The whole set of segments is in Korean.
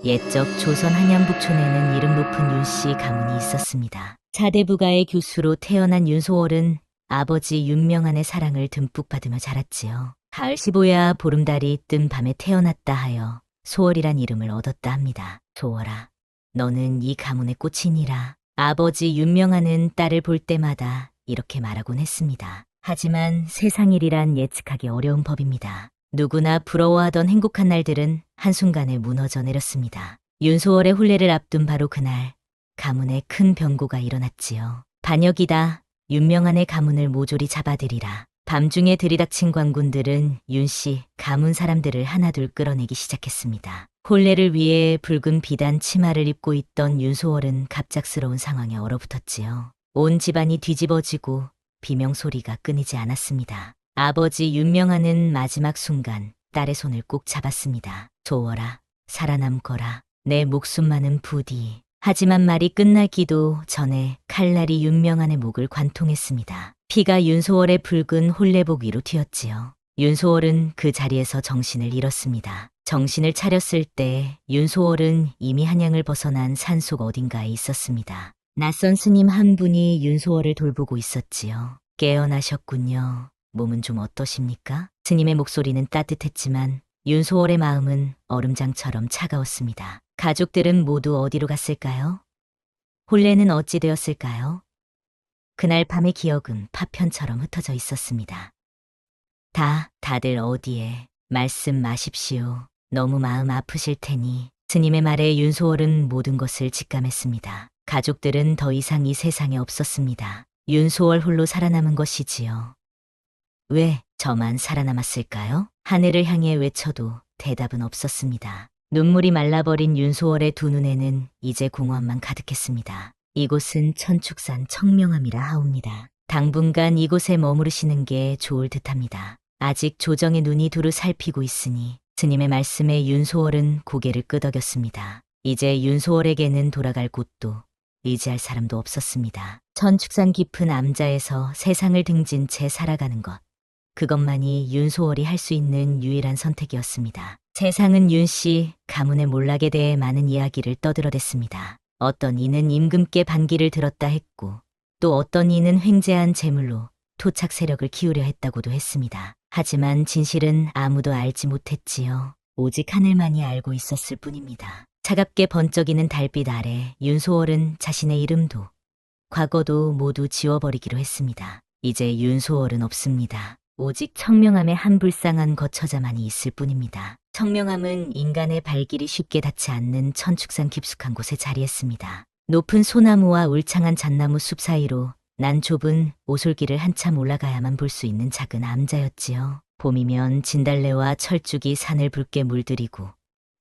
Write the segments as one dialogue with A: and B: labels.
A: 옛적 조선 한양북촌에는 이름 높은 윤씨 가문이 있었습니다. 사대부가의 교수로 태어난 윤소월은 아버지 윤명한의 사랑을 듬뿍 받으며 자랐지요. 가을 15야 보름달이 뜬 밤에 태어났다 하여 소월이란 이름을 얻었다 합니다. 소월아, 너는 이 가문의 꽃이니라. 아버지 윤명한은 딸을 볼 때마다 이렇게 말하곤 했습니다. 하지만 세상 일이란 예측하기 어려운 법입니다. 누구나 부러워하던 행복한 날들은 한순간에 무너져 내렸습니다. 윤소월의 혼례를 앞둔 바로 그날, 가문에 큰 변고가 일어났지요. 반역이다. 윤명한의 가문을 모조리 잡아들이라. 밤중에 들이닥친 관군들은 윤씨 가문 사람들을 하나둘 끌어내기 시작했습니다. 혼례를 위해 붉은 비단 치마를 입고 있던 윤소월은 갑작스러운 상황에 얼어붙었지요. 온 집안이 뒤집어지고 비명소리가 끊이지 않았습니다. 아버지 윤명한은 마지막 순간 딸의 손을 꼭 잡았습니다. 소월아, 살아남거라. 내 목숨만은 부디. 하지만 말이 끝나기도 전에 칼날이 윤명한의 목을 관통했습니다. 피가 윤소월의 붉은 혼례복 위로 튀었지요. 윤소월은 그 자리에서 정신을 잃었습니다. 정신을 차렸을 때 윤소월은 이미 한양을 벗어난 산속 어딘가에 있었습니다. 낯선 스님 한 분이 윤소월을 돌보고 있었지요. 깨어나셨군요. 몸은 좀 어떠십니까? 스님의 목소리는 따뜻했지만 윤소월의 마음은 얼음장처럼 차가웠습니다. 가족들은 모두 어디로 갔을까요? 혼례는 어찌 되었을까요? 그날 밤의 기억은 파편처럼 흩어져 있었습니다. 다들 어디에 말씀 마십시오. 너무 마음 아프실 테니. 스님의 말에 윤소월은 모든 것을 직감했습니다. 가족들은 더 이상 이 세상에 없었습니다. 윤소월 홀로 살아남은 것이지요. 왜 저만 살아남았을까요? 하늘을 향해 외쳐도 대답은 없었습니다. 눈물이 말라버린 윤소월의 두 눈에는 이제 공허함만 가득했습니다. 이곳은 천축산 청명함이라 하옵니다. 당분간 이곳에 머무르시는 게 좋을 듯합니다. 아직 조정의 눈이 두루 살피고 있으니. 스님의 말씀에 윤소월은 고개를 끄덕였습니다. 이제 윤소월에게는 돌아갈 곳도 의지할 사람도 없었습니다. 천축산 깊은 암자에서 세상을 등진 채 살아가는 것. 그것만이 윤소월이 할 수 있는 유일한 선택이었습니다. 세상은 윤씨 가문의 몰락에 대해 많은 이야기를 떠들어댔습니다. 어떤 이는 임금께 반기를 들었다 했고 또 어떤 이는 횡재한 재물로 토착 세력을 키우려 했다고도 했습니다. 하지만 진실은 아무도 알지 못했지요. 오직 하늘만이 알고 있었을 뿐입니다. 차갑게 번쩍이는 달빛 아래 윤소월은 자신의 이름도 과거도 모두 지워버리기로 했습니다. 이제 윤소월은 없습니다. 오직 청명함의 한 불쌍한 거처자만이 있을 뿐입니다. 청명함은 인간의 발길이 쉽게 닿지 않는 천축산 깊숙한 곳에 자리했습니다. 높은 소나무와 울창한 잣나무 숲 사이로 난 좁은 오솔길을 한참 올라가야만 볼 수 있는 작은 암자였지요. 봄이면 진달래와 철쭉이 산을 붉게 물들이고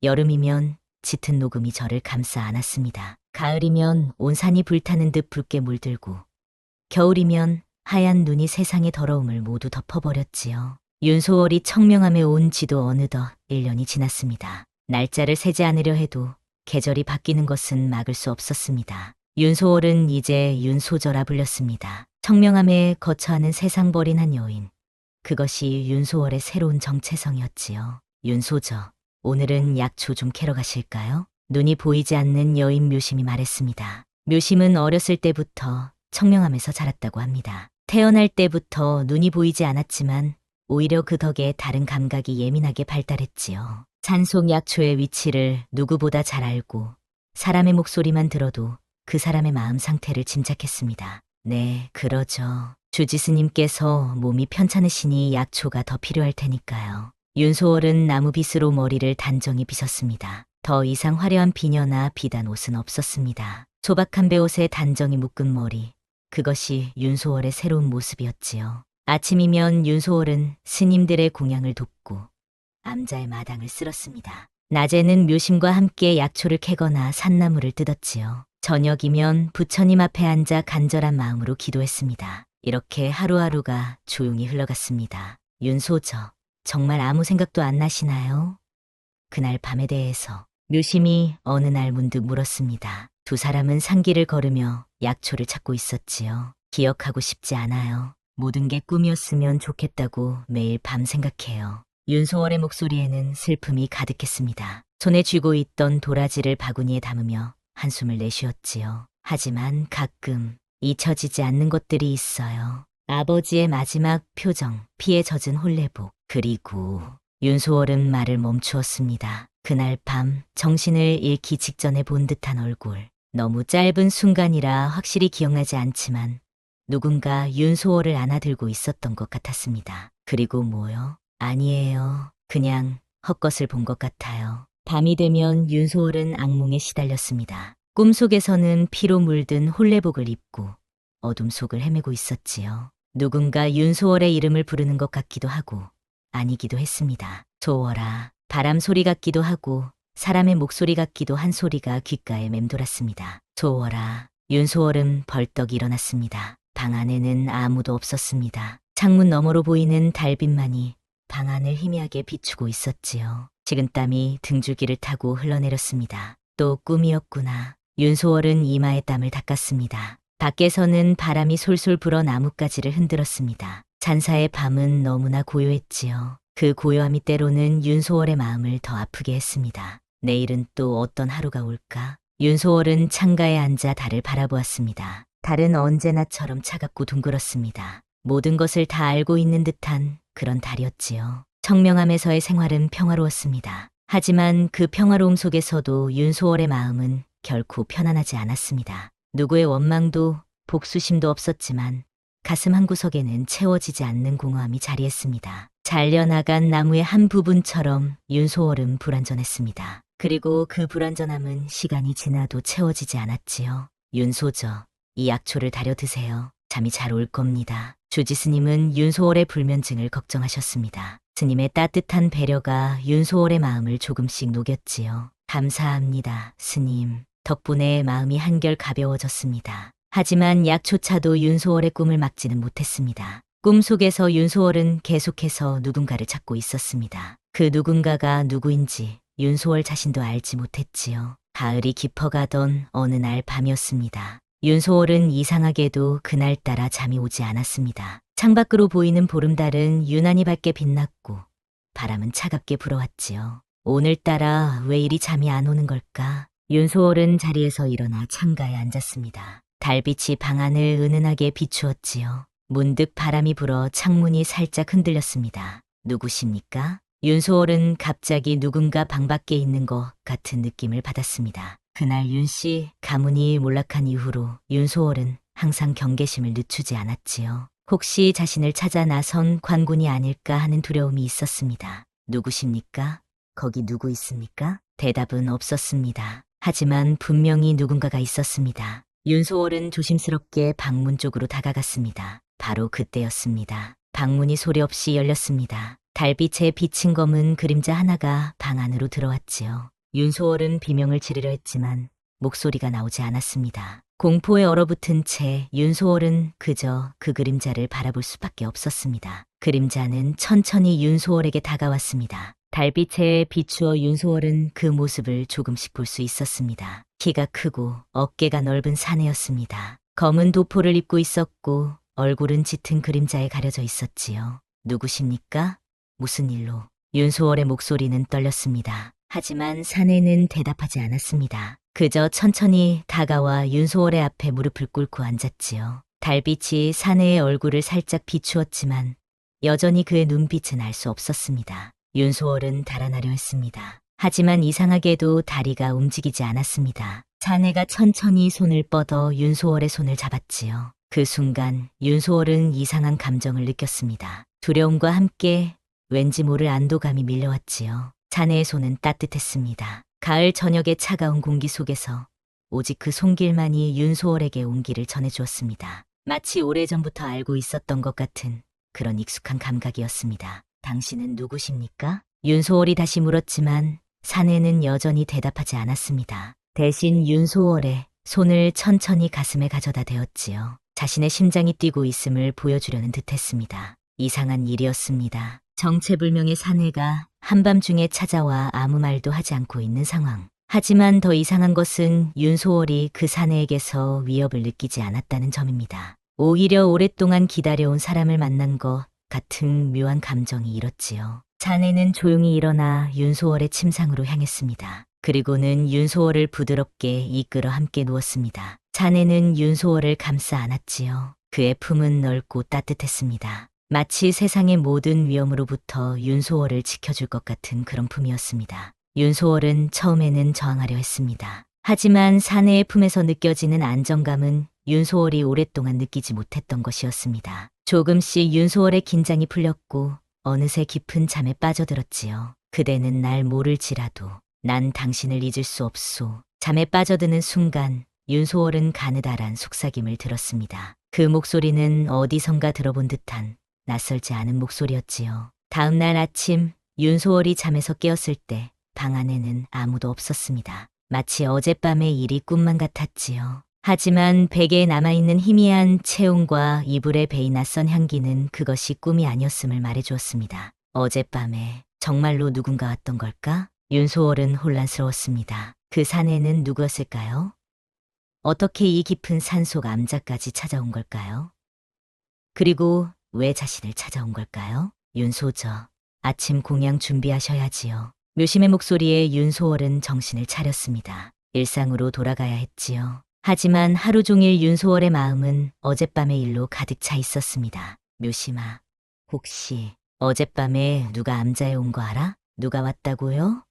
A: 여름이면 짙은 녹음이 저를 감싸 안았습니다. 가을이면 온 산이 불타는 듯 붉게 물들고 겨울이면 하얀 눈이 세상의 더러움을 모두 덮어버렸지요. 윤소월이 청명함에 온 지도 어느덧 1년이 지났습니다. 날짜를 세지 않으려 해도 계절이 바뀌는 것은 막을 수 없었습니다. 윤소월은 이제 윤소저라 불렸습니다. 청명함에 거처하는 세상 버린 한 여인. 그것이 윤소월의 새로운 정체성이었지요. 윤소저, 오늘은 약초 좀 캐러 가실까요? 눈이 보이지 않는 여인 묘심이 말했습니다. 묘심은 어렸을 때부터 청명함에서 자랐다고 합니다. 태어날 때부터 눈이 보이지 않았지만 오히려 그 덕에 다른 감각이 예민하게 발달했지요. 산속 약초의 위치를 누구보다 잘 알고 사람의 목소리만 들어도 그 사람의 마음 상태를 짐작했습니다. 네, 그러죠. 주지스님께서 몸이 편찮으시니 약초가 더 필요할 테니까요. 윤소월은 나무빗으로 머리를 단정히 빗었습니다. 더 이상 화려한 비녀나 비단 옷은 없었습니다. 소박한 베옷에 단정히 묶은 머리. 그것이 윤소월의 새로운 모습이었지요. 아침이면 윤소월은 스님들의 공양을 돕고 암자의 마당을 쓸었습니다. 낮에는 묘심과 함께 약초를 캐거나 산나물을 뜯었지요. 저녁이면 부처님 앞에 앉아 간절한 마음으로 기도했습니다. 이렇게 하루하루가 조용히 흘러갔습니다. 윤소저, 정말 아무 생각도 안 나시나요? 그날 밤에 대해서 묘심이 어느 날 문득 물었습니다. 두 사람은 산길을 걸으며 약초를 찾고 있었지요. 기억하고 싶지 않아요. 모든 게 꿈이었으면 좋겠다고 매일 밤 생각해요. 윤소월의 목소리에는 슬픔이 가득했습니다. 손에 쥐고 있던 도라지를 바구니에 담으며 한숨을 내쉬었지요. 하지만 가끔 잊혀지지 않는 것들이 있어요. 아버지의 마지막 표정, 피에 젖은 홀레복, 그리고 윤소월은 말을 멈추었습니다. 그날 밤 정신을 잃기 직전에 본 듯한 얼굴. 너무 짧은 순간이라 확실히 기억나지 않지만 누군가 윤소월을 안아들고 있었던 것 같았습니다. 그리고 뭐요? 아니에요. 그냥 헛것을 본 것 같아요. 밤이 되면 윤소월은 악몽에 시달렸습니다. 꿈속에서는 피로 물든 홀레복을 입고 어둠 속을 헤매고 있었지요. 누군가 윤소월의 이름을 부르는 것 같기도 하고 아니기도 했습니다. 소월아, 바람 소리 같기도 하고 사람의 목소리 같기도 한 소리가 귓가에 맴돌았습니다. 소월아, 윤소월은 벌떡 일어났습니다. 방 안에는 아무도 없었습니다. 창문 너머로 보이는 달빛만이 방 안을 희미하게 비추고 있었지요. 식은땀이 등줄기를 타고 흘러내렸습니다. 또 꿈이었구나. 윤소월은 이마에 땀을 닦았습니다. 밖에서는 바람이 솔솔 불어 나뭇가지를 흔들었습니다. 잔사의 밤은 너무나 고요했지요. 그 고요함이 때로는 윤소월의 마음을 더 아프게 했습니다. 내일은 또 어떤 하루가 올까? 윤소월은 창가에 앉아 달을 바라보았습니다. 달은 언제나처럼 차갑고 둥글었습니다. 모든 것을 다 알고 있는 듯한 그런 달이었지요. 청명함에서의 생활은 평화로웠습니다. 하지만 그 평화로움 속에서도 윤소월의 마음은 결코 편안하지 않았습니다. 누구의 원망도 복수심도 없었지만 가슴 한구석에는 채워지지 않는 공허함이 자리했습니다. 잘려나간 나무의 한 부분처럼 윤소월은 불안전했습니다. 그리고 그 불안전함은 시간이 지나도 채워지지 않았지요. 윤소저, 이 약초를 다려 드세요. 잠이 잘 올 겁니다. 주지 스님은 윤소월의 불면증을 걱정하셨습니다. 스님의 따뜻한 배려가 윤소월의 마음을 조금씩 녹였지요. 감사합니다, 스님. 덕분에 마음이 한결 가벼워졌습니다. 하지만 약초차도 윤소월의 꿈을 막지는 못했습니다. 꿈속에서 윤소월은 계속해서 누군가를 찾고 있었습니다. 그 누군가가 누구인지 윤소월 자신도 알지 못했지요. 가을이 깊어가던 어느 날 밤이었습니다. 윤소월은 이상하게도 그날따라 잠이 오지 않았습니다. 창밖으로 보이는 보름달은 유난히 밝게 빛났고 바람은 차갑게 불어왔지요. 오늘따라 왜 이리 잠이 안 오는 걸까? 윤소월은 자리에서 일어나 창가에 앉았습니다. 달빛이 방 안을 은은하게 비추었지요. 문득 바람이 불어 창문이 살짝 흔들렸습니다. 누구십니까? 윤소월은 갑자기 누군가 방 밖에 있는 것 같은 느낌을 받았습니다. 그날 윤씨 가문이 몰락한 이후로 윤소월은 항상 경계심을 늦추지 않았지요. 혹시 자신을 찾아 나선 관군이 아닐까 하는 두려움이 있었습니다. 누구십니까? 거기 누구 있습니까? 대답은 없었습니다. 하지만 분명히 누군가가 있었습니다. 윤소월은 조심스럽게 방문 쪽으로 다가갔습니다. 바로 그때였습니다. 방문이 소리 없이 열렸습니다. 달빛에 비친 검은 그림자 하나가 방 안으로 들어왔지요. 윤소월은 비명을 지르려 했지만 목소리가 나오지 않았습니다. 공포에 얼어붙은 채 윤소월은 그저 그 그림자를 바라볼 수밖에 없었습니다. 그림자는 천천히 윤소월에게 다가왔습니다. 달빛에 비추어 윤소월은 그 모습을 조금씩 볼 수 있었습니다. 키가 크고 어깨가 넓은 사내였습니다. 검은 도포를 입고 있었고 얼굴은 짙은 그림자에 가려져 있었지요. 누구십니까? 무슨 일로? 윤소월의 목소리는 떨렸습니다. 하지만 사내는 대답하지 않았습니다. 그저 천천히 다가와 윤소월의 앞에 무릎을 꿇고 앉았지요. 달빛이 사내의 얼굴을 살짝 비추었지만 여전히 그의 눈빛은 알 수 없었습니다. 윤소월은 달아나려 했습니다. 하지만 이상하게도 다리가 움직이지 않았습니다. 사내가 천천히 손을 뻗어 윤소월의 손을 잡았지요. 그 순간 윤소월은 이상한 감정을 느꼈습니다. 두려움과 함께 왠지 모를 안도감이 밀려왔지요. 사내의 손은 따뜻했습니다. 가을 저녁의 차가운 공기 속에서 오직 그 손길만이 윤소월에게 온기를 전해주었습니다. 마치 오래전부터 알고 있었던 것 같은 그런 익숙한 감각이었습니다. 당신은 누구십니까? 윤소월이 다시 물었지만 사내는 여전히 대답하지 않았습니다. 대신 윤소월의 손을 천천히 가슴에 가져다 대었지요. 자신의 심장이 뛰고 있음을 보여주려는 듯했습니다. 이상한 일이었습니다. 정체불명의 사내가 한밤중에 찾아와 아무 말도 하지 않고 있는 상황. 하지만 더 이상한 것은 윤소월이 그 사내에게서 위협을 느끼지 않았다는 점입니다. 오히려 오랫동안 기다려온 사람을 만난 것 같은 묘한 감정이 일었지요. 자네는 조용히 일어나 윤소월의 침상으로 향했습니다. 그리고는 윤소월을 부드럽게 이끌어 함께 누웠습니다. 자네는 윤소월을 감싸 안았지요. 그의 품은 넓고 따뜻했습니다. 마치 세상의 모든 위험으로부터 윤소월을 지켜줄 것 같은 그런 품이었습니다. 윤소월은 처음에는 저항하려 했습니다. 하지만 사내의 품에서 느껴지는 안정감은 윤소월이 오랫동안 느끼지 못했던 것이었습니다. 조금씩 윤소월의 긴장이 풀렸고 어느새 깊은 잠에 빠져들었지요. 그대는 날 모를지라도 난 당신을 잊을 수 없소. 잠에 빠져드는 순간 윤소월은 가느다란 속삭임을 들었습니다. 그 목소리는 어디선가 들어본 듯한 낯설지 않은 목소리였지요. 다음 날 아침 윤소월이 잠에서 깨었을 때 방 안에는 아무도 없었습니다. 마치 어젯밤의 일이 꿈만 같았지요. 하지만 베개에 남아있는 희미한 체온과 이불에 배이 낯선 향기는 그것이 꿈이 아니었음을 말해주었습니다. 어젯밤에 정말로 누군가 왔던 걸까? 윤소월은 혼란스러웠습니다. 그 사내는 누구였을까요? 어떻게 이 깊은 산속 암자까지 찾아온 걸까요? 그리고 왜 자신을 찾아온 걸까요? 윤소저, 아침 공양 준비하셔야지요. 묘심의 목소리에 윤소월은 정신을 차렸습니다. 일상으로 돌아가야 했지요. 하지만 하루 종일 윤소월의 마음은 어젯밤의 일로 가득 차 있었습니다. 묘심아, 혹시 어젯밤에 누가 암자에 온 거 알아? 누가 왔다고요?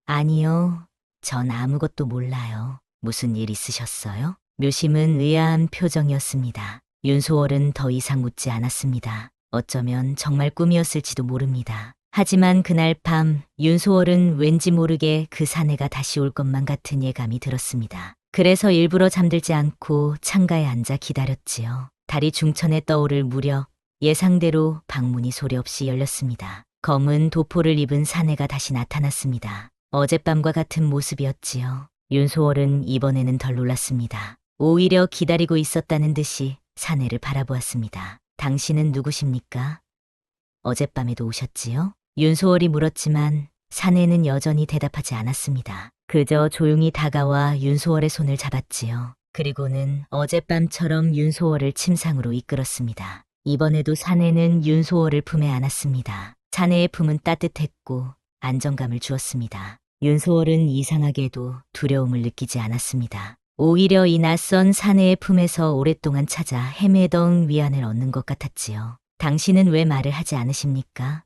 A: 아니요, 전 아무것도 몰라요. 무슨 일 있으셨어요? 묘심은 의아한 표정이었습니다. 윤소월은 더 이상 묻지 않았습니다. 어쩌면 정말 꿈이었을지도 모릅니다. 하지만 그날 밤 윤소월은 왠지 모르게 그 사내가 다시 올 것만 같은 예감이 들었습니다. 그래서 일부러 잠들지 않고 창가에 앉아 기다렸지요. 달이 중천에 떠오를 무렵 예상대로 방문이 소리 없이 열렸습니다. 검은 도포를 입은 사내가 다시 나타났습니다. 어젯밤과 같은 모습이었지요. 윤소월은 이번에는 덜 놀랐습니다. 오히려 기다리고 있었다는 듯이 사내를 바라보았습니다. 당신은 누구십니까? 어젯밤에도 오셨지요? 윤소월이 물었지만 사내는 여전히 대답하지 않았습니다. 그저 조용히 다가와 윤소월의 손을 잡았지요. 그리고는 어젯밤처럼 윤소월을 침상으로 이끌었습니다. 이번에도 사내는 윤소월을 품에 안았습니다. 사내의 품은 따뜻했고 안정감을 주었습니다. 윤소월은 이상하게도 두려움을 느끼지 않았습니다. 오히려 이 낯선 사내의 품에서 오랫동안 찾아 헤매던 위안을 얻는 것 같았지요. 당신은 왜 말을 하지 않으십니까?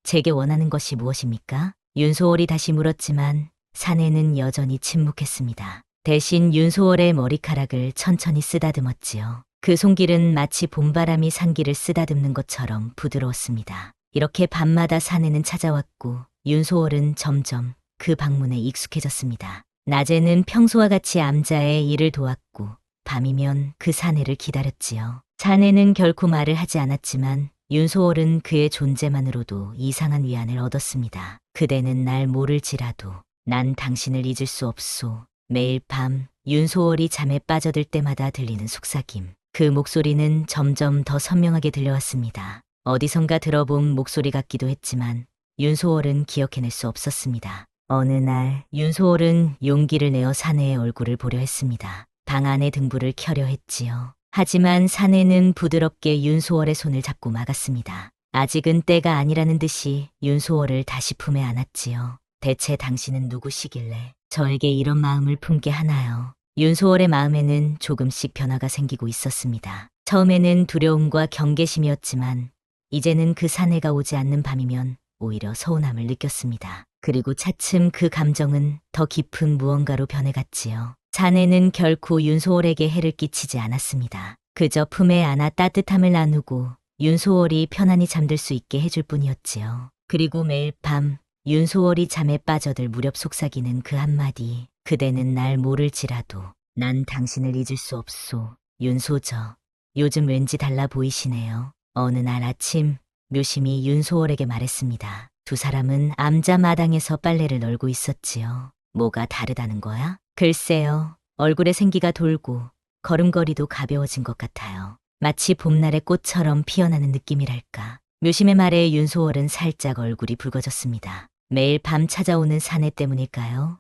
A: 제게 원하는 것이 무엇입니까? 윤소월이 다시 물었지만 사내는 여전히 침묵했습니다. 대신 윤소월의 머리카락을 천천히 쓰다듬었지요. 그 손길은 마치 봄바람이 상기를 쓰다듬는 것처럼 부드러웠습니다. 이렇게 밤마다 사내는 찾아왔고 윤소월은 점점 그 방문에 익숙해졌습니다. 낮에는 평소와 같이 암자의 일을 도왔고 밤이면 그 사내를 기다렸지요. 사내는 결코 말을 하지 않았지만 윤소월은 그의 존재만으로도 이상한 위안을 얻었습니다. 그대는 날 모를지라도 난 당신을 잊을 수 없소. 매일 밤 윤소월이 잠에 빠져들 때마다 들리는 속삭임. 그 목소리는 점점 더 선명하게 들려왔습니다. 어디선가 들어본 목소리 같기도 했지만 윤소월은 기억해낼 수 없었습니다. 어느 날 윤소월은 용기를 내어 사내의 얼굴을 보려 했습니다. 방 안의 등불을 켜려 했지요. 하지만 사내는 부드럽게 윤소월의 손을 잡고 막았습니다. 아직은 때가 아니라는 듯이 윤소월을 다시 품에 안았지요. 대체 당신은 누구시길래 저에게 이런 마음을 품게 하나요? 윤소월의 마음에는 조금씩 변화가 생기고 있었습니다. 처음에는 두려움과 경계심이었지만 이제는 그 사내가 오지 않는 밤이면 오히려 서운함을 느꼈습니다. 그리고 차츰 그 감정은 더 깊은 무언가로 변해갔지요. 사내는 결코 윤소월에게 해를 끼치지 않았습니다. 그저 품에 안아 따뜻함을 나누고 윤소월이 편안히 잠들 수 있게 해줄 뿐이었지요. 그리고 매일 밤 윤소월이 잠에 빠져들 무렵 속삭이는 그 한마디. 그대는 날 모를지라도 난 당신을 잊을 수 없소. 윤소저, 요즘 왠지 달라 보이시네요. 어느 날 아침 묘심이 윤소월에게 말했습니다. 두 사람은 암자 마당에서 빨래를 널고 있었지요. 뭐가 다르다는 거야? 글쎄요. 얼굴에 생기가 돌고 걸음걸이도 가벼워진 것 같아요. 마치 봄날의 꽃처럼 피어나는 느낌이랄까. 묘심의 말에 윤소월은 살짝 얼굴이 붉어졌습니다. 매일 밤 찾아오는 사내 때문일까요?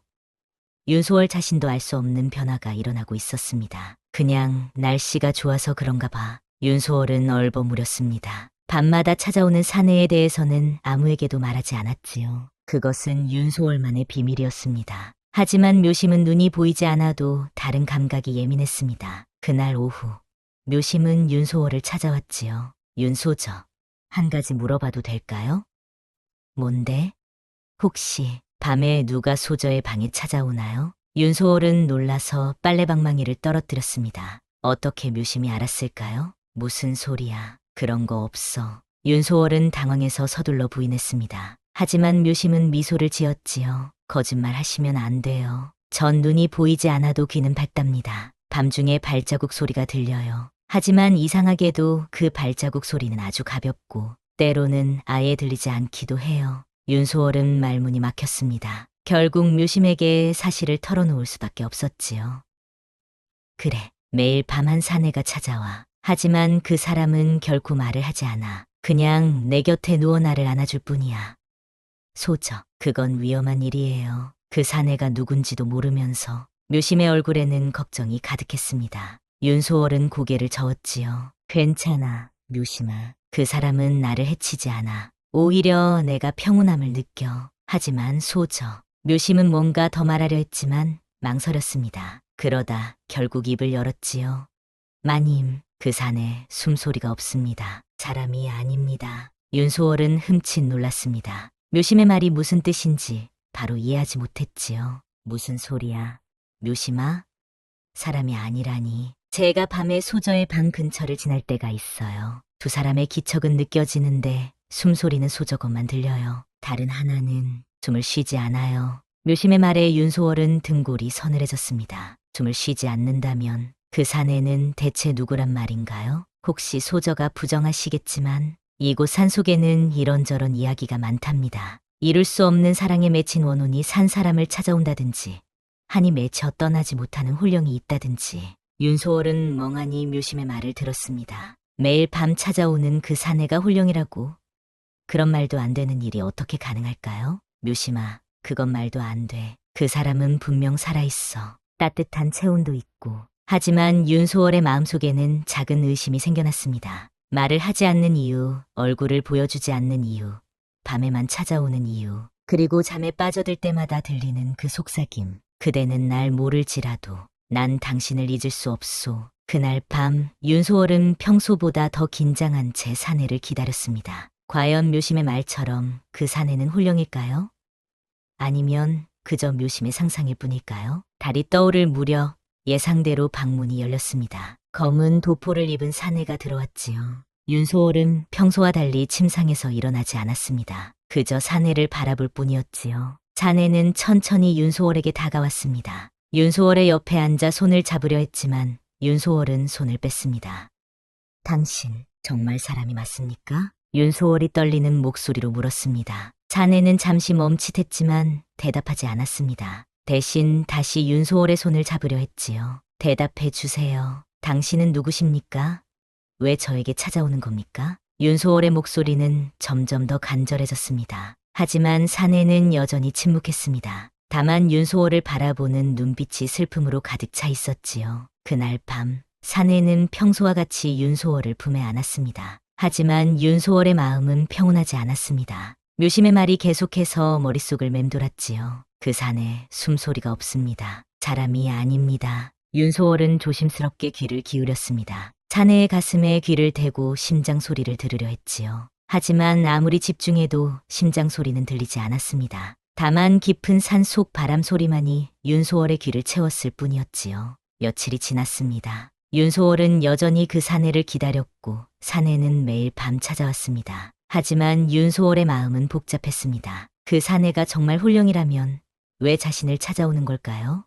A: 윤소월 자신도 알 수 없는 변화가 일어나고 있었습니다. 그냥 날씨가 좋아서 그런가 봐. 윤소월은 얼버무렸습니다. 밤마다 찾아오는 사내에 대해서는 아무에게도 말하지 않았지요. 그것은 윤소월만의 비밀이었습니다. 하지만 묘심은 눈이 보이지 않아도 다른 감각이 예민했습니다. 그날 오후 묘심은 윤소월을 찾아왔지요. 윤소저, 한 가지 물어봐도 될까요? 뭔데? 혹시 밤에 누가 소저의 방에 찾아오나요? 윤소월은 놀라서 빨래방망이를 떨어뜨렸습니다. 어떻게 묘심이 알았을까요? 무슨 소리야. 그런 거 없어. 윤소월은 당황해서 서둘러 부인했습니다. 하지만 묘심은 미소를 지었지요. 거짓말 하시면 안 돼요. 전 눈이 보이지 않아도 귀는 밝답니다. 밤중에 발자국 소리가 들려요. 하지만 이상하게도 그 발자국 소리는 아주 가볍고 때로는 아예 들리지 않기도 해요. 윤소월은 말문이 막혔습니다. 결국 묘심에게 사실을 털어놓을 수밖에 없었지요. 그래, 매일 밤 한 사내가 찾아와. 하지만 그 사람은 결코 말을 하지 않아. 그냥 내 곁에 누워 나를 안아줄 뿐이야. 소저, 그건 위험한 일이에요. 그 사내가 누군지도 모르면서 묘심의 얼굴에는 걱정이 가득했습니다. 윤소월은 고개를 저었지요. 괜찮아, 묘심아. 그 사람은 나를 해치지 않아. 오히려 내가 평온함을 느껴. 하지만 소저, 묘심은 뭔가 더 말하려 했지만 망설였습니다. 그러다 결국 입을 열었지요. 마님, 그 산에 숨소리가 없습니다. 사람이 아닙니다. 윤소월은 흠칫 놀랐습니다. 묘심의 말이 무슨 뜻인지 바로 이해하지 못했지요. 무슨 소리야? 묘심아? 사람이 아니라니. 제가 밤에 소저의 방 근처를 지날 때가 있어요. 두 사람의 기척은 느껴지는데 숨소리는 소저 것만 들려요. 다른 하나는 숨을 쉬지 않아요. 묘심의 말에 윤소월은 등골이 서늘해졌습니다. 숨을 쉬지 않는다면 그 사내는 대체 누구란 말인가요? 혹시 소저가 부정하시겠지만 이곳 산속에는 이런저런 이야기가 많답니다. 이룰 수 없는 사랑에 맺힌 원혼이 산 사람을 찾아온다든지 한이 맺혀 떠나지 못하는 홀령이 있다든지. 윤소월은 멍하니 묘심의 말을 들었습니다. 매일 밤 찾아오는 그 사내가 홀령이라고. 그런 말도 안 되는 일이 어떻게 가능할까요? 묘심아, 그건 말도 안 돼. 그 사람은 분명 살아있어. 따뜻한 체온도 있고. 하지만 윤소월의 마음속에는 작은 의심이 생겨났습니다. 말을 하지 않는 이유, 얼굴을 보여주지 않는 이유, 밤에만 찾아오는 이유, 그리고 잠에 빠져들 때마다 들리는 그 속삭임. 그대는 날 모를지라도 난 당신을 잊을 수 없소. 그날 밤 윤소월은 평소보다 더 긴장한 채 사내를 기다렸습니다. 과연 묘심의 말처럼 그 사내는 홀령일까요? 아니면 그저 묘심의 상상일 뿐일까요? 달이 떠오를 무렵 예상대로 방문이 열렸습니다. 검은 도포를 입은 사내가 들어왔지요. 윤소월은 평소와 달리 침상에서 일어나지 않았습니다. 그저 사내를 바라볼 뿐이었지요. 사내는 천천히 윤소월에게 다가왔습니다. 윤소월의 옆에 앉아 손을 잡으려 했지만 윤소월은 손을 뺐습니다. 당신 정말 사람이 맞습니까? 윤소월이 떨리는 목소리로 물었습니다. 사내는 잠시 멈칫했지만 대답하지 않았습니다. 대신 다시 윤소월의 손을 잡으려 했지요. 대답해 주세요. 당신은 누구십니까? 왜 저에게 찾아오는 겁니까? 윤소월의 목소리는 점점 더 간절해졌습니다. 하지만 사내는 여전히 침묵했습니다. 다만 윤소월을 바라보는 눈빛이 슬픔으로 가득 차 있었지요. 그날 밤 사내는 평소와 같이 윤소월을 품에 안았습니다. 하지만 윤소월의 마음은 평온하지 않았습니다. 묘심의 말이 계속해서 머릿속을 맴돌았지요. 그 산에 숨소리가 없습니다. 사람이 아닙니다. 윤소월은 조심스럽게 귀를 기울였습니다. 사내의 가슴에 귀를 대고 심장 소리를 들으려 했지요. 하지만 아무리 집중해도 심장 소리는 들리지 않았습니다. 다만 깊은 산속 바람 소리만이 윤소월의 귀를 채웠을 뿐이었지요. 며칠이 지났습니다. 윤소월은 여전히 그 사내를 기다렸고 사내는 매일 밤 찾아왔습니다. 하지만 윤소월의 마음은 복잡했습니다. 그 사내가 정말 홀령이라면 왜 자신을 찾아오는 걸까요?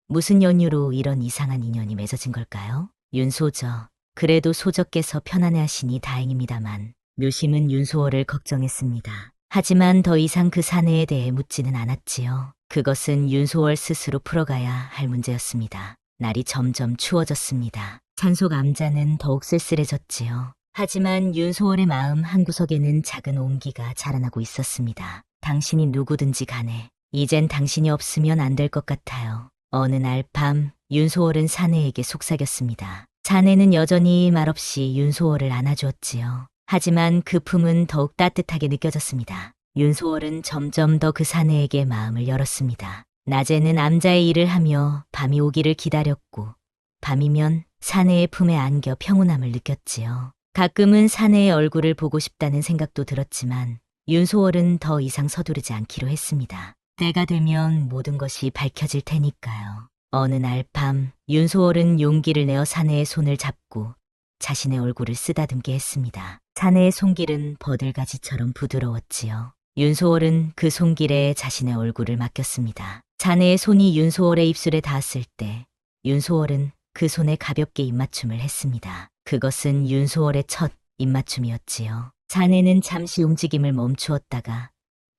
A: 무슨 연유로 이런 이상한 인연이 맺어진 걸까요? 윤소저, 그래도 소저께서 편안해하시니 다행입니다만 묘심은 윤소월을 걱정했습니다. 하지만 더 이상 그 사내에 대해 묻지는 않았지요. 그것은 윤소월 스스로 풀어가야 할 문제였습니다. 날이 점점 추워졌습니다. 산속 암자는 더욱 쓸쓸해졌지요. 하지만 윤소월의 마음 한구석에는 작은 온기가 자라나고 있었습니다. 당신이 누구든지 간에 이젠 당신이 없으면 안 될 것 같아요. 어느 날 밤 윤소월은 사내에게 속삭였습니다. 사내는 여전히 말없이 윤소월을 안아주었지요. 하지만 그 품은 더욱 따뜻하게 느껴졌습니다. 윤소월은 점점 더 그 사내에게 마음을 열었습니다. 낮에는 암자의 일을 하며 밤이 오기를 기다렸고 밤이면 사내의 품에 안겨 평온함을 느꼈지요. 가끔은 사내의 얼굴을 보고 싶다는 생각도 들었지만 윤소월은 더 이상 서두르지 않기로 했습니다. 때가 되면 모든 것이 밝혀질 테니까요. 어느 날 밤 윤소월은 용기를 내어 사내의 손을 잡고 자신의 얼굴을 쓰다듬게 했습니다. 사내의 손길은 버들가지처럼 부드러웠지요. 윤소월은 그 손길에 자신의 얼굴을 맡겼습니다. 사내의 손이 윤소월의 입술에 닿았을 때 윤소월은 그 손에 가볍게 입맞춤을 했습니다. 그것은 윤소월의 첫 입맞춤이었지요. 사내는 잠시 움직임을 멈추었다가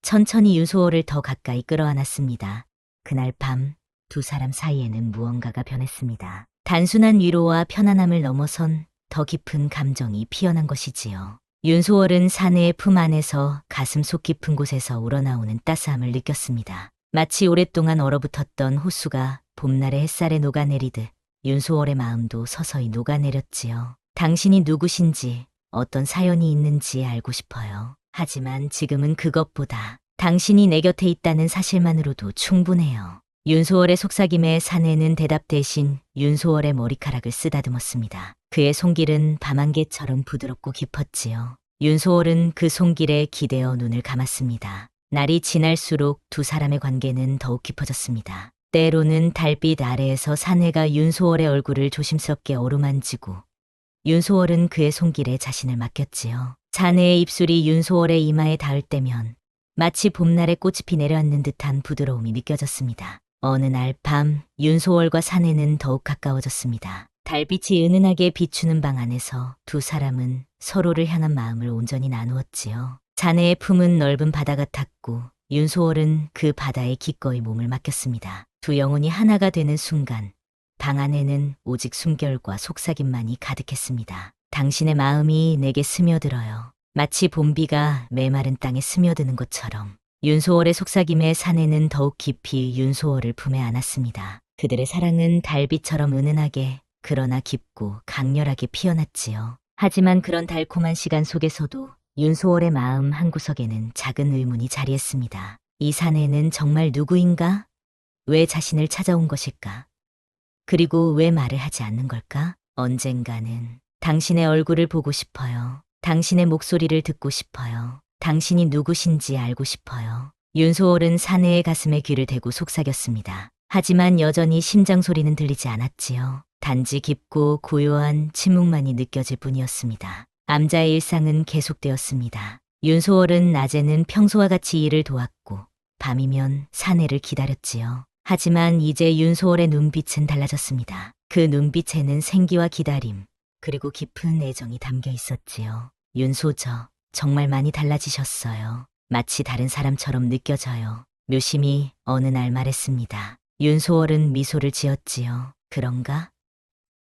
A: 천천히 윤소월을 더 가까이 끌어안았습니다. 그날 밤 두 사람 사이에는 무언가가 변했습니다. 단순한 위로와 편안함을 넘어선 더 깊은 감정이 피어난 것이지요. 윤소월은 사내의 품 안에서 가슴 속 깊은 곳에서 우러나오는 따스함을 느꼈습니다. 마치 오랫동안 얼어붙었던 호수가 봄날의 햇살에 녹아내리듯 윤소월의 마음도 서서히 녹아내렸지요. 당신이 누구신지, 어떤 사연이 있는지 알고 싶어요. 하지만 지금은 그것보다 당신이 내 곁에 있다는 사실만으로도 충분해요. 윤소월의 속삭임에 사내는 대답 대신 윤소월의 머리카락을 쓰다듬었습니다. 그의 손길은 밤안개처럼 부드럽고 깊었지요. 윤소월은 그 손길에 기대어 눈을 감았습니다. 날이 지날수록 두 사람의 관계는 더욱 깊어졌습니다. 때로는 달빛 아래에서 사내가 윤소월의 얼굴을 조심스럽게 어루만지고 윤소월은 그의 손길에 자신을 맡겼지요. 사내의 입술이 윤소월의 이마에 닿을 때면 마치 봄날에 꽃이 피 내려앉는 듯한 부드러움이 느껴졌습니다. 어느 날 밤 윤소월과 사내는 더욱 가까워졌습니다. 달빛이 은은하게 비추는 방 안에서 두 사람은 서로를 향한 마음을 온전히 나누었지요. 사내의 품은 넓은 바다 같았고 윤소월은 그 바다에 기꺼이 몸을 맡겼습니다. 두 영혼이 하나가 되는 순간 방 안에는 오직 숨결과 속삭임만이 가득했습니다. 당신의 마음이 내게 스며들어요. 마치 봄비가 메마른 땅에 스며드는 것처럼. 윤소월의 속삭임에 사내는 더욱 깊이 윤소월을 품에 안았습니다. 그들의 사랑은 달빛처럼 은은하게 그러나 깊고 강렬하게 피어났지요. 하지만 그런 달콤한 시간 속에서도 윤소월의 마음 한구석에는 작은 의문이 자리했습니다. 이 사내는 정말 누구인가? 왜 자신을 찾아온 것일까? 그리고 왜 말을 하지 않는 걸까? 언젠가는 당신의 얼굴을 보고 싶어요. 당신의 목소리를 듣고 싶어요. 당신이 누구신지 알고 싶어요. 윤소월은 사내의 가슴에 귀를 대고 속삭였습니다. 하지만 여전히 심장 소리는 들리지 않았지요. 단지 깊고 고요한 침묵만이 느껴질 뿐이었습니다. 암자의 일상은 계속되었습니다. 윤소월은 낮에는 평소와 같이 일을 도왔고 밤이면 사내를 기다렸지요. 하지만 이제 윤소월의 눈빛은 달라졌습니다. 그 눈빛에는 생기와 기다림, 그리고 깊은 애정이 담겨 있었지요. 윤소저, 정말 많이 달라지셨어요. 마치 다른 사람처럼 느껴져요. 묘심이 어느 날 말했습니다. 윤소월은 미소를 지었지요. 그런가?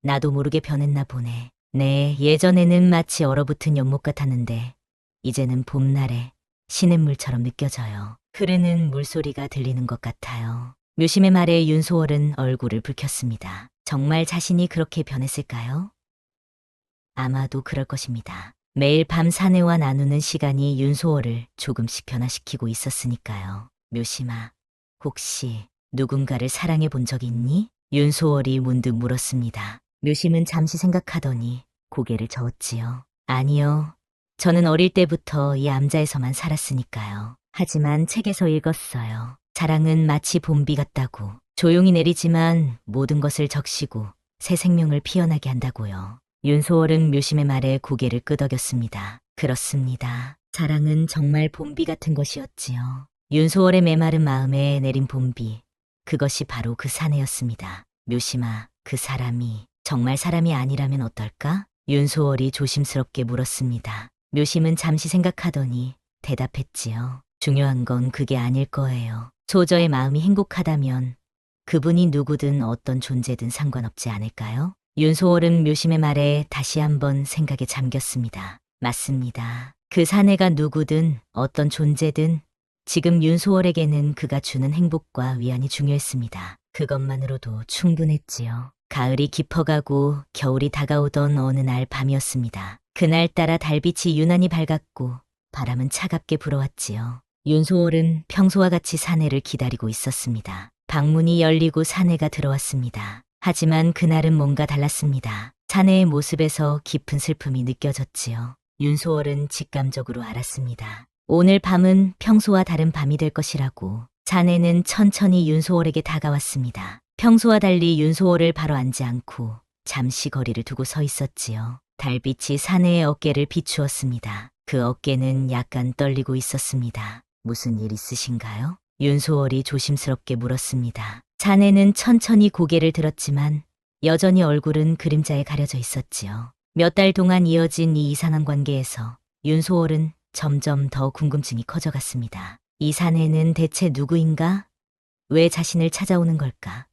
A: 나도 모르게 변했나 보네. 네, 예전에는 마치 얼어붙은 연못 같았는데 이제는 봄날에 시냇물처럼 느껴져요. 흐르는 물소리가 들리는 것 같아요. 묘심의 말에 윤소월은 얼굴을 붉혔습니다. 정말 자신이 그렇게 변했을까요? 아마도 그럴 것입니다. 매일 밤 사내와 나누는 시간이 윤소월을 조금씩 변화시키고 있었으니까요. 묘심아, 혹시 누군가를 사랑해 본 적 있니? 윤소월이 문득 물었습니다. 묘심은 잠시 생각하더니 고개를 저었지요. 아니요. 저는 어릴 때부터 이 암자에서만 살았으니까요. 하지만 책에서 읽었어요. 사랑은 마치 봄비 같다고. 조용히 내리지만 모든 것을 적시고 새 생명을 피어나게 한다고요. 윤소월은 묘심의 말에 고개를 끄덕였습니다. 그렇습니다. 사랑은 정말 봄비 같은 것이었지요. 윤소월의 메마른 마음에 내린 봄비. 그것이 바로 그 사내였습니다. 묘심아, 그 사람이 정말 사람이 아니라면 어떨까? 윤소월이 조심스럽게 물었습니다. 묘심은 잠시 생각하더니 대답했지요. 중요한 건 그게 아닐 거예요. 소저의 마음이 행복하다면 그분이 누구든 어떤 존재든 상관없지 않을까요? 윤소월은 묘심의 말에 다시 한번 생각에 잠겼습니다. 맞습니다. 그 사내가 누구든 어떤 존재든 지금 윤소월에게는 그가 주는 행복과 위안이 중요했습니다. 그것만으로도 충분했지요. 가을이 깊어가고 겨울이 다가오던 어느 날 밤이었습니다. 그날따라 달빛이 유난히 밝았고 바람은 차갑게 불어왔지요. 윤소월은 평소와 같이 사내를 기다리고 있었습니다. 방문이 열리고 사내가 들어왔습니다. 하지만 그날은 뭔가 달랐습니다. 사내의 모습에서 깊은 슬픔이 느껴졌지요. 윤소월은 직감적으로 알았습니다. 오늘 밤은 평소와 다른 밤이 될 것이라고. 사내는 천천히 윤소월에게 다가왔습니다. 평소와 달리 윤소월을 바로 앉지 않고 잠시 거리를 두고 서 있었지요. 달빛이 사내의 어깨를 비추었습니다. 그 어깨는 약간 떨리고 있었습니다. 무슨 일 있으신가요? 윤소월이 조심스럽게 물었습니다. 사내는 천천히 고개를 들었지만 여전히 얼굴은 그림자에 가려져 있었지요. 몇 달 동안 이어진 이 이상한 관계에서 윤소월은 점점 더 궁금증이 커져갔습니다. 이 사내는 대체 누구인가? 왜 자신을 찾아오는 걸까?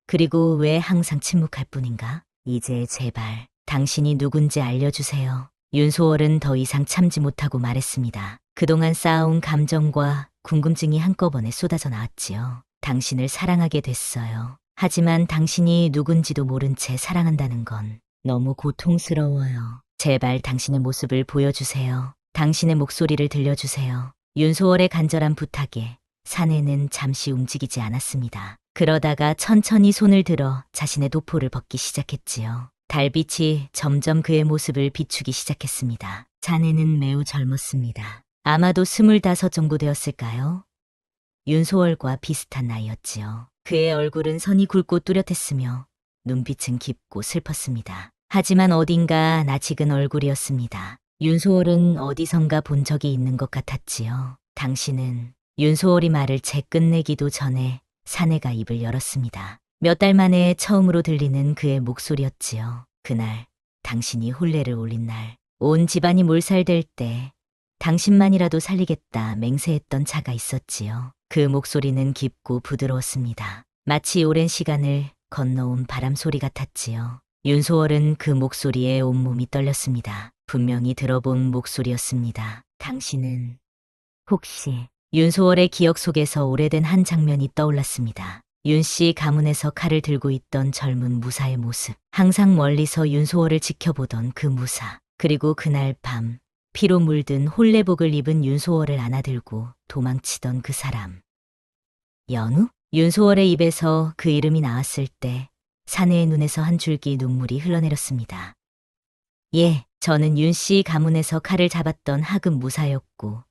A: 그리고 왜 항상 침묵할 뿐인가? 이제 제발 당신이 누군지 알려주세요. 윤소월은 더 이상 참지 못하고 말했습니다. 그동안 쌓아온 감정과 궁금증이 한꺼번에 쏟아져 나왔지요. 당신을 사랑하게 됐어요. 하지만 당신이 누군지도 모른 채 사랑한다는 건 너무 고통스러워요. 제발 당신의 모습을 보여주세요. 당신의 목소리를 들려주세요. 윤소월의 간절한 부탁에 사내는 잠시 움직이지 않았습니다. 그러다가 천천히 손을 들어 자신의 도포를 벗기 시작했지요. 달빛이 점점 그의 모습을 비추기 시작했습니다. 사내는 매우 젊었습니다. 아마도 25 정도 되었을까요? 윤소월과 비슷한 나이였지요. 그의 얼굴은 선이 굵고 뚜렷했으며 눈빛은 깊고 슬펐습니다. 하지만 어딘가 낯익은 얼굴이었습니다. 윤소월은 어디선가 본 적이 있는 것 같았지요. 당신은 윤소월이 말을 채 끝내기도 전에 사내가 입을 열었습니다. 몇 달 만에 처음으로 들리는 그의 목소리였지요. 그날 당신이 혼례를 올린 날, 온 집안이 몰살될 때 당신만이라도 살리겠다 맹세했던 자가 있었지요. 그 목소리는 깊고 부드러웠습니다. 마치 오랜 시간을 건너온 바람 소리 같았지요. 윤소월은 그 목소리에 온몸이 떨렸습니다. 분명히 들어본 목소리였습니다. 당신은 혹시... 윤소월의 기억 속에서 오래된 한 장면이 떠올랐습니다. 윤씨 가문에서 칼을 들고 있던 젊은 무사의 모습. 항상 멀리서 윤소월을 지켜보던 그 무사. 그리고 그날 밤 피로 물든 혼례복을 입은 윤소월을 안아들고 도망치던 그 사람. 연우? 윤소월의 입에서 그 이름이 나왔을 때 사내의 눈에서 한 줄기 눈물이 흘러내렸습니다. 예, 저는 윤씨 가문에서 칼을 잡았던 하급 무사였고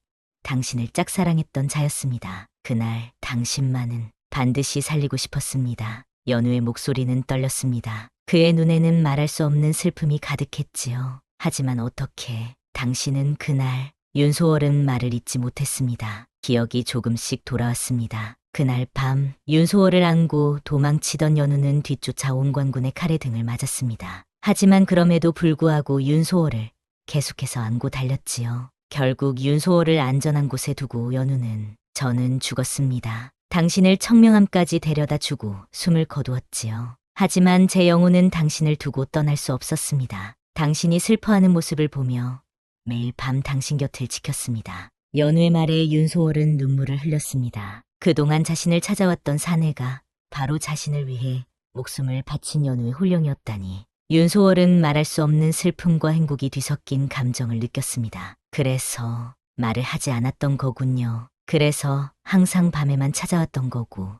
A: 당신을 짝사랑했던 자였습니다. 그날 당신만은 반드시 살리고 싶었습니다. 연우의 목소리는 떨렸습니다. 그의 눈에는 말할 수 없는 슬픔이 가득했지요. 하지만 어떻게 당신은 그날... 윤소월은 말을 잇지 못했습니다. 기억이 조금씩 돌아왔습니다. 그날 밤 윤소월을 안고 도망치던 연우는 뒤쫓아 온관군의 칼의 등을 맞았습니다. 하지만 그럼에도 불구하고 윤소월을 계속해서 안고 달렸지요. 결국 윤소월을 안전한 곳에 두고 연우는 저는 죽었습니다. 당신을 청명함까지 데려다 주고 숨을 거두었지요. 하지만 제 영혼은 당신을 두고 떠날 수 없었습니다. 당신이 슬퍼하는 모습을 보며 매일 밤 당신 곁을 지켰습니다. 연우의 말에 윤소월은 눈물을 흘렸습니다. 그동안 자신을 찾아왔던 사내가 바로 자신을 위해 목숨을 바친 연우의 혼령이었다니. 윤소월은 말할 수 없는 슬픔과 행복이 뒤섞인 감정을 느꼈습니다. 그래서 말을 하지 않았던 거군요. 그래서 항상 밤에만 찾아왔던 거고.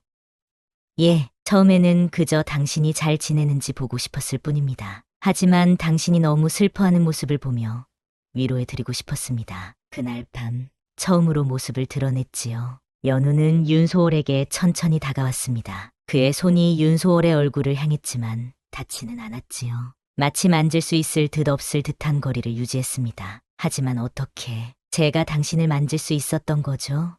A: 예, 처음에는 그저 당신이 잘 지내는지 보고 싶었을 뿐입니다. 하지만 당신이 너무 슬퍼하는 모습을 보며 위로해드리고 싶었습니다. 그날 밤 처음으로 모습을 드러냈지요. 연우는 윤소월에게 천천히 다가왔습니다. 그의 손이 윤소월의 얼굴을 향했지만 닿지는 않았지요. 마치 만질 수 있을 듯 없을 듯한 거리를 유지했습니다. 하지만 어떻게 제가 당신을 만질 수 있었던 거죠?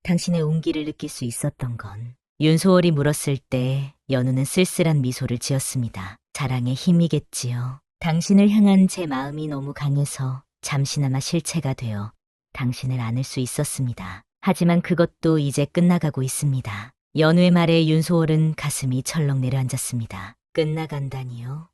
A: 당신의 온기를 느낄 수 있었던 건... 윤소월이 물었을 때 연우는 쓸쓸한 미소를 지었습니다. 사랑의 힘이겠지요. 당신을 향한 제 마음이 너무 강해서 잠시나마 실체가 되어 당신을 안을 수 있었습니다. 하지만 그것도 이제 끝나가고 있습니다. 연우의 말에 윤소월은 가슴이 철렁 내려앉았습니다. 끝나간다니요?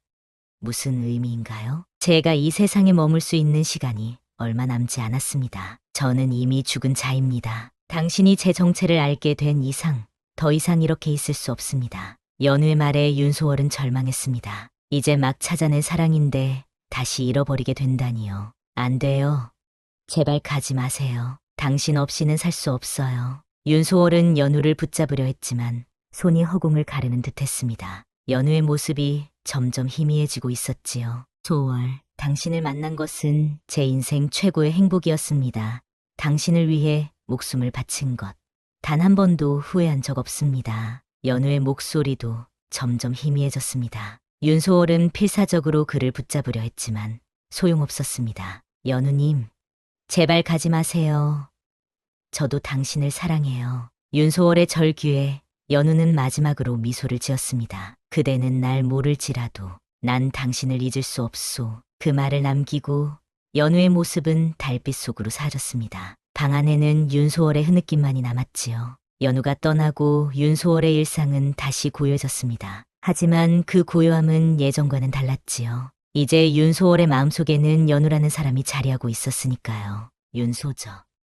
A: 무슨 의미인가요? 제가 이 세상에 머물 수 있는 시간이 얼마 남지 않았습니다. 저는 이미 죽은 자입니다. 당신이 제 정체를 알게 된 이상 더 이상 이렇게 있을 수 없습니다. 연우의 말에 윤소월은 절망했습니다. 이제 막 찾아낸 사랑인데 다시 잃어버리게 된다니요. 안 돼요. 제발 가지 마세요. 당신 없이는 살 수 없어요. 윤소월은 연우를 붙잡으려 했지만 손이 허공을 가르는 듯했습니다. 연우의 모습이 점점 희미해지고 있었지요. 소월, 당신을 만난 것은 제 인생 최고의 행복이었습니다. 당신을 위해 목숨을 바친 것. 단 한 번도 후회한 적 없습니다. 연우의 목소리도 점점 희미해졌습니다. 윤소월은 필사적으로 그를 붙잡으려 했지만 소용없었습니다. 연우님, 제발 가지 마세요. 저도 당신을 사랑해요. 윤소월의 절규에 연우는 마지막으로 미소를 지었습니다. 그대는 날 모를지라도 난 당신을 잊을 수 없소. 그 말을 남기고 연우의 모습은 달빛 속으로 사라졌습니다. 방 안에는 윤소월의 흐느낌만이 남았지요. 연우가 떠나고 윤소월의 일상은 다시 고요해졌습니다. 하지만 그 고요함은 예전과는 달랐지요. 이제 윤소월의 마음속에는 연우라는 사람이 자리하고 있었으니까요. 윤소저,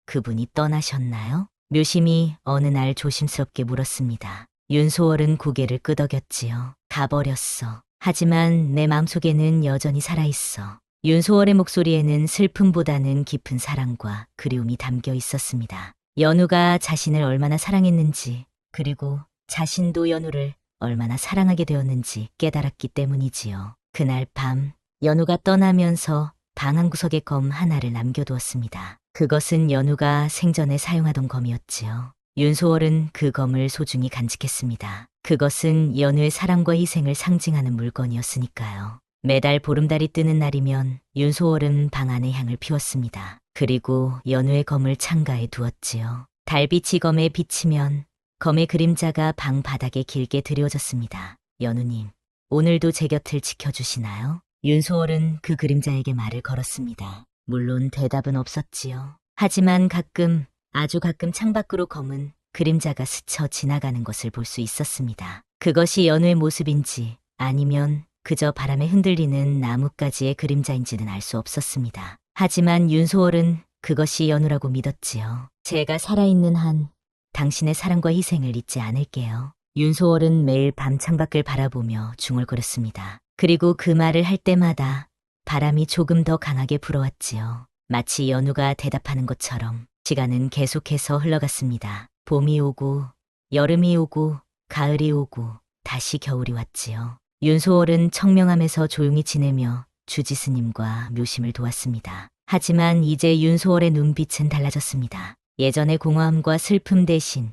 A: 그분이 떠나셨나요? 묘심이 어느 날 조심스럽게 물었습니다. 윤소월은 고개를 끄덕였지요. 가버렸어. 하지만 내 마음속에는 여전히 살아있어. 윤소월의 목소리에는 슬픔보다는 깊은 사랑과 그리움이 담겨 있었습니다. 연우가 자신을 얼마나 사랑했는지, 그리고 자신도 연우를 얼마나 사랑하게 되었는지 깨달았기 때문이지요. 그날 밤, 연우가 떠나면서 방 한 구석에 검 하나를 남겨두었습니다. 그것은 연우가 생전에 사용하던 검이었지요. 윤소월은 그 검을 소중히 간직했습니다. 그것은 연우의 사랑과 희생을 상징하는 물건이었으니까요. 매달 보름달이 뜨는 날이면 윤소월은 방 안에 향을 피웠습니다. 그리고 연우의 검을 창가에 두었지요. 달빛이 검에 비치면 검의 그림자가 방 바닥에 길게 드리워졌습니다. 연우님, 오늘도 제 곁을 지켜주시나요? 윤소월은 그 그림자에게 말을 걸었습니다. 물론 대답은 없었지요. 하지만 가끔, 아주 가끔 창밖으로 검은 그림자가 스쳐 지나가는 것을 볼 수 있었습니다. 그것이 연우의 모습인지 아니면 그저 바람에 흔들리는 나뭇가지의 그림자인지는 알 수 없었습니다. 하지만 윤소월은 그것이 연우라고 믿었지요. 제가 살아있는 한 당신의 사랑과 희생을 잊지 않을게요. 윤소월은 매일 밤 창밖을 바라보며 중얼거렸습니다. 그리고 그 말을 할 때마다 바람이 조금 더 강하게 불어왔지요. 마치 연우가 대답하는 것처럼 시간은 계속해서 흘러갔습니다. 봄이 오고, 여름이 오고, 가을이 오고, 다시 겨울이 왔지요. 윤소월은 청명함에서 조용히 지내며 주지스님과 묘심을 도왔습니다. 하지만 이제 윤소월의 눈빛은 달라졌습니다. 예전의 공허함과 슬픔 대신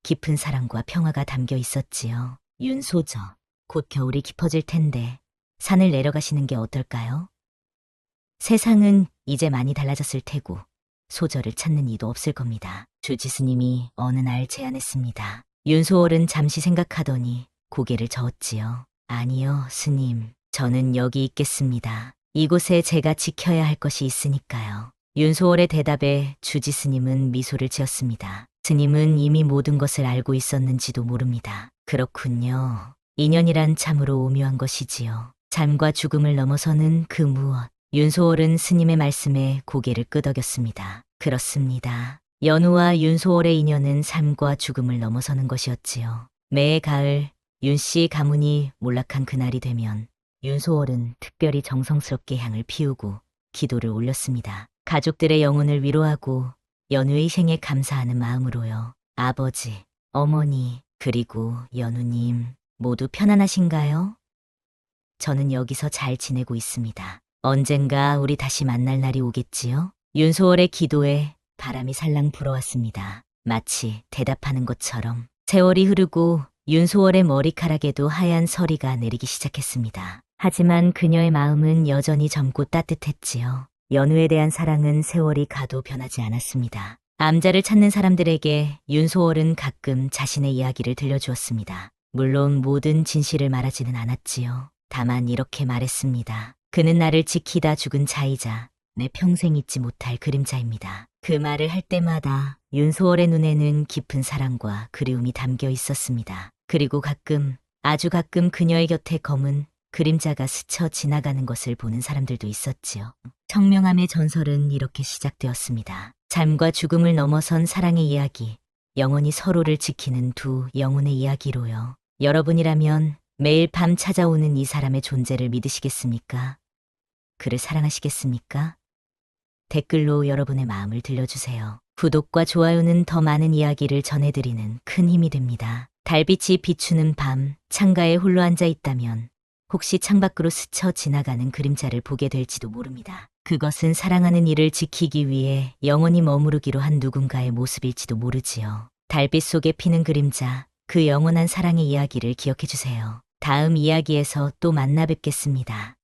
A: 깊은 사랑과 평화가 담겨 있었지요. 윤소저, 곧 겨울이 깊어질 텐데 산을 내려가시는 게 어떨까요? 세상은 이제 많이 달라졌을 테고 소저를 찾는 이도 없을 겁니다. 주지스님이 어느 날 제안했습니다. 윤소월은 잠시 생각하더니 고개를 저었지요. 아니요, 스님. 저는 여기 있겠습니다. 이곳에 제가 지켜야 할 것이 있으니까요. 윤소월의 대답에 주지스님은 미소를 지었습니다. 스님은 이미 모든 것을 알고 있었는지도 모릅니다. 그렇군요. 인연이란 참으로 오묘한 것이지요. 삶과 죽음을 넘어서는 그 무엇. 윤소월은 스님의 말씀에 고개를 끄덕였습니다. 그렇습니다. 연우와 윤소월의 인연은 삶과 죽음을 넘어서는 것이었지요. 매해 가을 윤씨 가문이 몰락한 그날이 되면 윤소월은 특별히 정성스럽게 향을 피우고 기도를 올렸습니다. 가족들의 영혼을 위로하고 연우의 희생에 감사하는 마음으로요. 아버지, 어머니, 그리고 연우님 모두 편안하신가요? 저는 여기서 잘 지내고 있습니다. 언젠가 우리 다시 만날 날이 오겠지요? 윤소월의 기도에 바람이 살랑 불어왔습니다. 마치 대답하는 것처럼 세월이 흐르고 윤소월의 머리카락에도 하얀 서리가 내리기 시작했습니다. 하지만 그녀의 마음은 여전히 젊고 따뜻했지요. 연우에 대한 사랑은 세월이 가도 변하지 않았습니다. 암자를 찾는 사람들에게 윤소월은 가끔 자신의 이야기를 들려주었습니다. 물론 모든 진실을 말하지는 않았지요. 다만 이렇게 말했습니다. 그는 나를 지키다 죽은 자이자 내 평생 잊지 못할 그림자입니다. 그 말을 할 때마다 윤소월의 눈에는 깊은 사랑과 그리움이 담겨 있었습니다. 그리고 가끔, 아주 가끔 그녀의 곁에 검은 그림자가 스쳐 지나가는 것을 보는 사람들도 있었지요. 청명함의 전설은 이렇게 시작되었습니다. 삶과 죽음을 넘어선 사랑의 이야기, 영원히 서로를 지키는 두 영혼의 이야기로요. 여러분이라면 매일 밤 찾아오는 이 사람의 존재를 믿으시겠습니까? 그를 사랑하시겠습니까? 댓글로 여러분의 마음을 들려주세요. 구독과 좋아요는 더 많은 이야기를 전해드리는 큰 힘이 됩니다. 달빛이 비추는 밤, 창가에 홀로 앉아 있다면 혹시 창밖으로 스쳐 지나가는 그림자를 보게 될지도 모릅니다. 그것은 사랑하는 이를 지키기 위해 영원히 머무르기로 한 누군가의 모습일지도 모르지요. 달빛 속에 피는 그림자, 그 영원한 사랑의 이야기를 기억해 주세요. 다음 이야기에서 또 만나 뵙겠습니다.